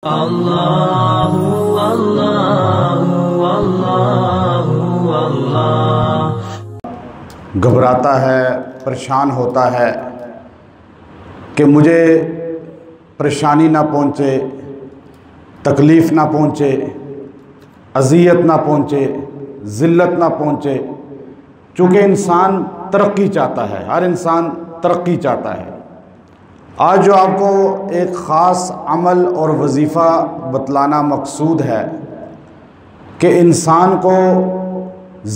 اللہ اللہ اللہ اللہ۔ گھبراتا ہے، پریشان ہوتا ہے کہ مجھے پریشانی نہ پہنچے، تکلیف نہ پہنچے، اذیت نہ پہنچے، ذلت نہ پہنچے، چونکہ انسان ترقی چاہتا ہے، ہر انسان ترقی چاہتا ہے۔ آج جو آپ کو ایک خاص عمل اور وظیفہ بتلانا مقصود ہے کہ انسان کو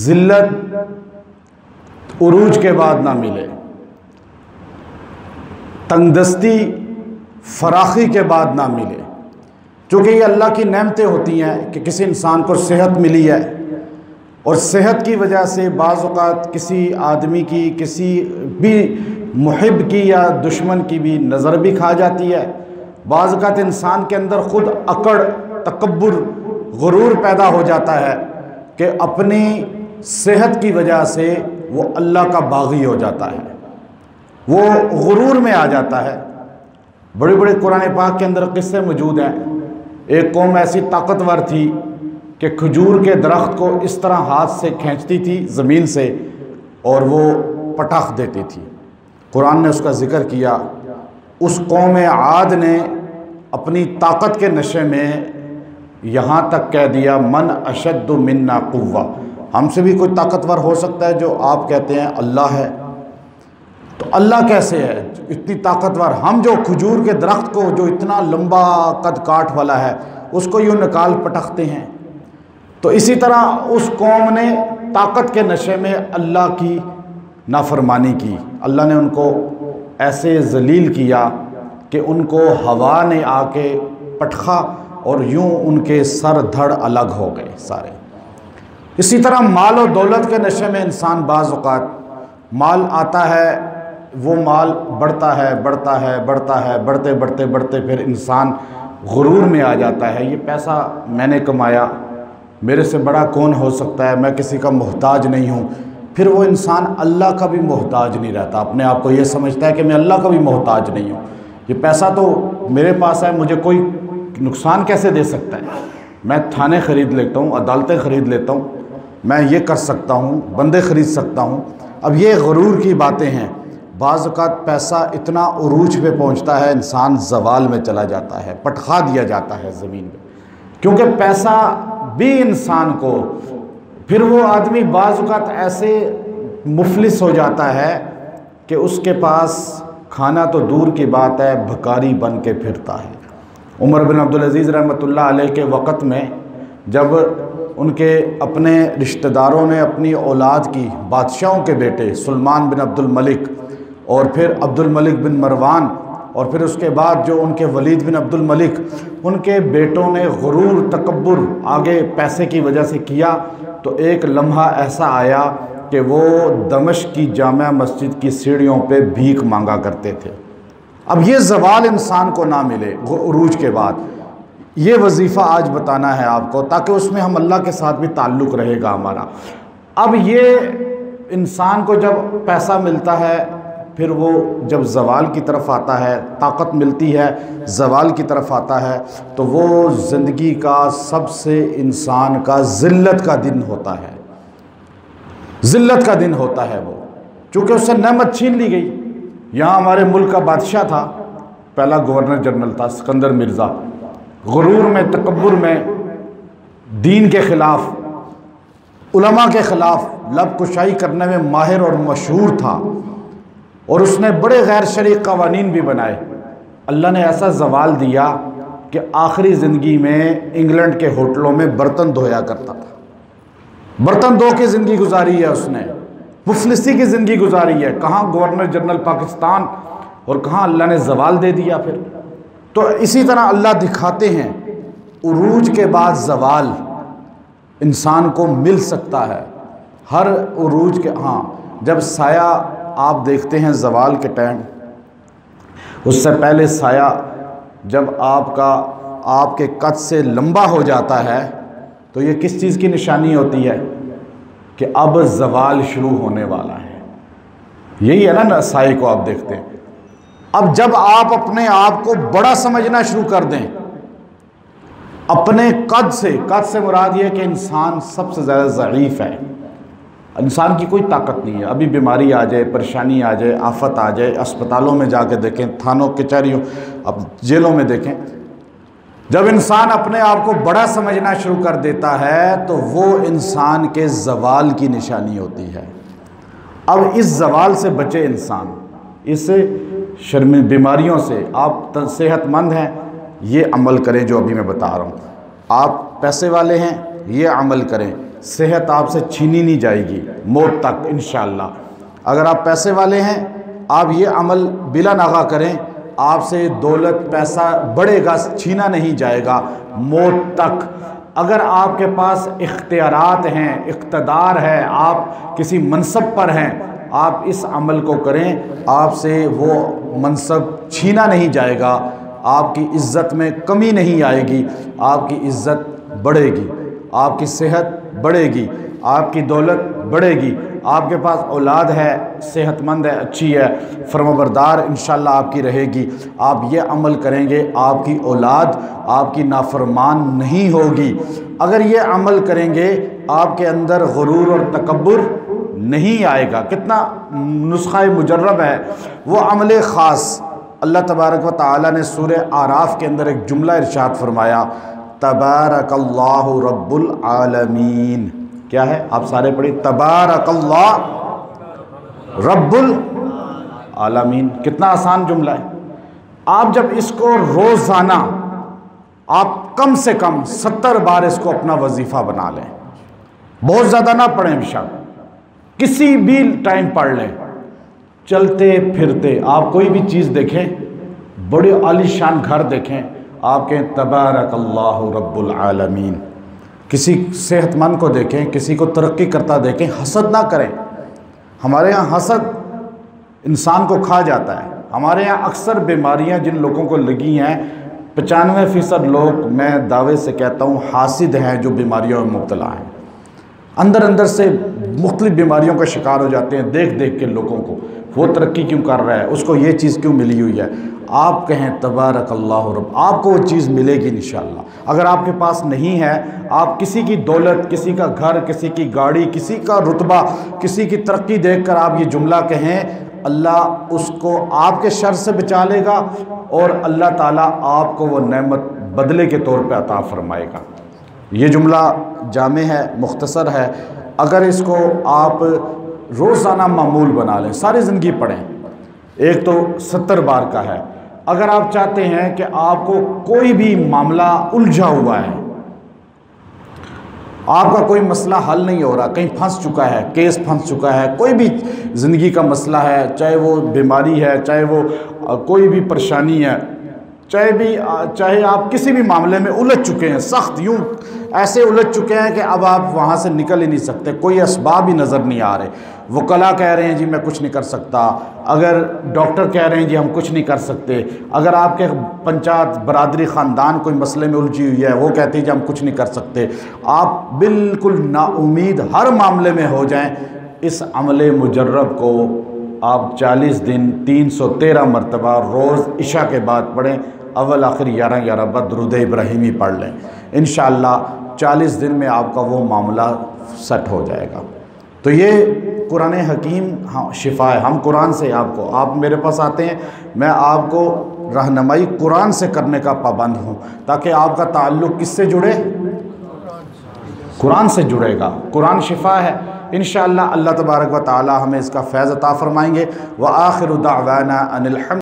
ذلت عروج کے بعد نہ ملے، تنگ دستی فراخی کے بعد نہ ملے، چونکہ یہ اللہ کی نعمتیں ہوتی ہیں کہ کسی انسان کو صحت ملی ہے اور صحت کی وجہ سے بعض اوقات کسی آدمی کی، کسی بھی محب کی یا دشمن کی بھی نظر بھی کھا جاتی ہے۔ بعض اوقات انسان کے اندر خود اکڑ، تکبر، غرور پیدا ہو جاتا ہے کہ اپنی صحت کی وجہ سے وہ اللہ کا باغی ہو جاتا ہے، وہ غرور میں آ جاتا ہے۔ بڑے بڑے قرآن پاک کے اندر قصے موجود ہیں۔ ایک قوم ایسی طاقتور تھی کہ کھجور کے درخت کو اس طرح ہاتھ سے کھینچتی تھی زمین سے اور وہ پٹخ دیتی تھی۔ قرآن نے اس کا ذکر کیا۔ اس قوم عاد نے اپنی طاقت کے نشے میں یہاں تک کہہ دیا من اشد منا قوہ، ہم سے بھی کوئی طاقتور ہو سکتا ہے جو آپ کہتے ہیں اللہ ہے؟ تو اللہ کیسے ہے اتنی طاقتور؟ ہم جو کھجور کے درخت کو جو اتنا لمبا قد کاٹ والا ہے اس کو یوں نکال پٹکتے ہیں۔ تو اسی طرح اس قوم نے طاقت کے نشے میں اللہ کی نافرمانی کی۔ اللہ نے ان کو ایسے ذلیل کیا کہ ان کو ہوا نے آ کے پٹخا اور یوں ان کے سر دھڑ الگ ہو گئے سارے۔ اسی طرح مال و دولت کے نشے میں انسان بعض اوقات مال آتا ہے، وہ مال بڑھتا ہے بڑھتا ہے بڑھتا ہے، بڑھتے بڑھتے بڑھتے پھر انسان غرور میں آ جاتا ہے، یہ پیسہ میں نے کمایا، میرے سے بڑا کون ہو سکتا ہے، میں کسی کا محتاج نہیں ہوں۔ پھر وہ انسان اللہ کا بھی محتاج نہیں رہتا، اپنے آپ کو یہ سمجھتا ہے کہ میں اللہ کا بھی محتاج نہیں ہوں، یہ پیسہ تو میرے پاس ہے، مجھے کوئی نقصان کیسے دے سکتا ہے؟ میں تھانے خرید لیتا ہوں، عدالتیں خرید لیتا ہوں، میں یہ کر سکتا ہوں، بندے خرید سکتا ہوں۔ اب یہ غرور کی باتیں ہیں۔ بعض اوقات پیسہ اتنا عروج پہ پہنچتا ہے انسان زوال میں چلا جاتا ہے، پٹخا دیا جاتا ہے زمین میں، کیونکہ پیسہ بھی انسان کو، پھر وہ آدمی بعض اوقات ایسے مفلس ہو جاتا ہے کہ اس کے پاس کھانا تو دور کی بات ہے، بھکاری بن کے پھرتا ہے۔ عمر بن عبدالعزیز رحمۃ اللہ علیہ کے وقت میں جب ان کے اپنے رشتہ داروں نے اپنی اولاد کی، بادشاہوں کے بیٹے سلمان بن عبد الملک اور پھر عبد الملک بن مروان اور پھر اس کے بعد جو ان کے ولید بن عبد الملک، ان کے بیٹوں نے غرور، تکبر آگے پیسے کی وجہ سے کیا، تو ایک لمحہ ایسا آیا کہ وہ دمشق کی جامع مسجد کی سیڑھیوں پہ بھیک مانگا کرتے تھے۔ اب یہ زوال انسان کو نہ ملے عروج کے بعد، یہ وظیفہ آج بتانا ہے آپ کو، تاکہ اس میں ہم اللہ کے ساتھ بھی تعلق رہے گا ہمارا۔ اب یہ انسان کو جب پیسہ ملتا ہے، پھر وہ جب زوال کی طرف آتا ہے، طاقت ملتی ہے، زوال کی طرف آتا ہے، تو وہ زندگی کا سب سے انسان کا ذلت کا دن ہوتا ہے، ذلت کا دن ہوتا ہے وہ، چونکہ اس سے نعمت چھین لی گئی۔ یہاں ہمارے ملک کا بادشاہ تھا، پہلا گورنر جنرل تھا سکندر مرزا، غرور میں، تکبر میں، دین کے خلاف، علماء کے خلاف لب کشائی کرنے میں ماہر اور مشہور تھا، اور اس نے بڑے غیر شرعی قوانین بھی بنائے۔ اللہ نے ایسا زوال دیا کہ آخری زندگی میں انگلینڈ کے ہوٹلوں میں برتن دھویا کرتا تھا، برتن دھو کے زندگی گزاری ہے اس نے، مفلسی کی زندگی گزاری ہے۔ کہاں گورنر جنرل پاکستان اور کہاں اللہ نے زوال دے دیا پھر۔ تو اسی طرح اللہ دکھاتے ہیں عروج کے بعد زوال انسان کو مل سکتا ہے، ہر عروج کے، ہاں جب سایہ آپ دیکھتے ہیں زوال کے ٹائم، اس سے پہلے سایہ جب آپ کے قد سے لمبا ہو جاتا ہے تو یہ کس چیز کی نشانی ہوتی ہے کہ اب زوال شروع ہونے والا ہے۔ یہی ہے نا سائے کو آپ دیکھتے ہیں۔ اب جب آپ اپنے آپ کو بڑا سمجھنا شروع کر دیں اپنے قد سے مراد یہ ہے کہ انسان سب سے زیادہ ضعیف ہے، انسان کی کوئی طاقت نہیں ہے۔ ابھی بیماری آ جائے، پریشانی آ جائے، آفت آ جائے، اسپتالوں میں جا کے دیکھیں، تھانوں کچہریوں، اب جیلوں میں دیکھیں، جب انسان اپنے آپ کو بڑا سمجھنا شروع کر دیتا ہے تو وہ انسان کے زوال کی نشانی ہوتی ہے۔ اب اس زوال سے بچے انسان، اس بیماریوں سے۔ آپ صحت مند ہیں، یہ عمل کریں جو ابھی میں بتا رہا ہوں۔ آپ پیسے والے ہیں، یہ عمل کریں، صحت آپ سے چھینی نہیں جائے گی موت تک انشاءاللہ۔ اگر آپ پیسے والے ہیں، آپ یہ عمل بلا ناغہ کریں، آپ سے دولت پیسہ بڑھے گا، چھینا نہیں جائے گا موت تک۔ اگر آپ کے پاس اختیارات ہیں، اقتدار ہے، آپ کسی منصب پر ہیں، آپ اس عمل کو کریں، آپ سے وہ منصب چھینا نہیں جائے گا، آپ کی عزت میں کمی نہیں آئے گی، آپ کی عزت بڑھے گی، آپ کی صحت بڑھے گی، آپ کی دولت بڑھے گی، آپ کے پاس اولاد ہے، صحت مند ہے، اچھی ہے، فرمانبردار انشاءاللہ آپ کی رہے گی۔ آپ یہ عمل کریں گے، آپ کی اولاد آپ کی نافرمان نہیں ہوگی۔ اگر یہ عمل کریں گے، آپ کے اندر غرور اور تکبر نہیں آئے گا۔ کتنا نسخہ مجرب ہے وہ عمل خاص۔ اللہ تبارک و تعالیٰ نے سورہ اعراف کے اندر ایک جملہ ارشاد فرمایا، تبارک اللہ رب العالمین۔ کیا ہے؟ آپ سارے پڑھی، تبارک اللہ رب العالمین۔ کتنا آسان جملہ ہے۔ آپ جب اس کو روزانہ آپ کم سے کم 70 بار اس کو اپنا وظیفہ بنا لیں، بہت زیادہ نہ پڑھیں بشک، کسی بھی ٹائم پڑھ لیں، چلتے پھرتے آپ کوئی بھی چیز دیکھیں، بڑے عالی شان گھر دیکھیں، آپ کہیں تبارک اللہ رب العالمین۔ کسی صحت مند کو دیکھیں، کسی کو ترقی کرتا دیکھیں، حسد نہ کریں۔ ہمارے ہاں حسد انسان کو کھا جاتا ہے۔ ہمارے ہاں اکثر بیماریاں جن لوگوں کو لگی ہیں، 95% لوگ میں دعوے سے کہتا ہوں حاسد ہیں جو بیماریوں میں مبتلا ہیں، اندر سے مختلف بیماریوں کا شکار ہو جاتے ہیں دیکھ دیکھ کے لوگوں کو، وہ ترقی کیوں کر رہا ہے، اس کو یہ چیز کیوں ملی ہوئی ہے۔ آپ کہیں تبارک اللہ رب، آپ کو وہ چیز ملے گی انشاءاللہ۔ اگر آپ کے پاس نہیں ہے، آپ کسی کی دولت، کسی کا گھر، کسی کی گاڑی، کسی کا رتبہ، کسی کی ترقی دیکھ کر آپ یہ جملہ کہیں، اللہ اس کو آپ کے شر سے بچا لے گا اور اللہ تعالیٰ آپ کو وہ نعمت بدلے کے طور پہ عطا فرمائے گا۔ یہ جملہ جامع ہے، مختصر ہے، اگر اس کو آپ روزانہ معمول بنا لیں، ساری زندگی پڑھیں، ایک تو 70 بار کا ہے۔ اگر آپ چاہتے ہیں کہ آپ کو کوئی بھی معاملہ الجھا ہوا ہے، آپ کا کوئی مسئلہ حل نہیں ہو رہا، کہیں پھنس چکا ہے، کیس پھنس چکا ہے، کوئی بھی زندگی کا مسئلہ ہے، چاہے وہ بیماری ہے، چاہے وہ کوئی بھی پریشانی ہے، چاہے آپ کسی بھی معاملے میں الجھ چکے ہیں، سخت یوں ایسے الجھ چکے ہیں کہ اب آپ وہاں سے نکل ہی نہیں سکتے، کوئی اسباب ہی نظر نہیں آ رہے، وکلاء کہہ رہے ہیں جی میں کچھ نہیں کر سکتا، اگر ڈاکٹر کہہ رہے ہیں جی ہم کچھ نہیں کر سکتے، اگر آپ کے پنچایت برادری خاندان کوئی مسئلے میں الجھی ہوئی ہے، وہ کہتے ہیں جی ہم کچھ نہیں کر سکتے، آپ بالکل نا امید ہر معاملے میں ہو جائیں، اس عمل مجرب کو آپ 40 دن 313 مرتبہ روز عشاء کے بعد پڑھیں، اول آخر 11 بار درود ابراہیمی پڑھ لیں، انشاءاللہ 40 دن میں آپ کا وہ معاملہ سیٹ ہو جائے گا۔ تو یہ قرآن حکیم شفا ہے۔ ہم قرآن سے آپ میرے پاس آتے ہیں، میں آپ کو رہنمائی قرآن سے کرنے کا پابند ہوں، تاکہ آپ کا تعلق کس سے جڑے؟ قرآن سے جڑے گا۔ قرآن شفا ہے انشاءاللہ۔ اللہ تبارک و تعالی ہمیں اس کا فیض عطا فرمائیں گے۔ وآخر دعوانا ان الحمد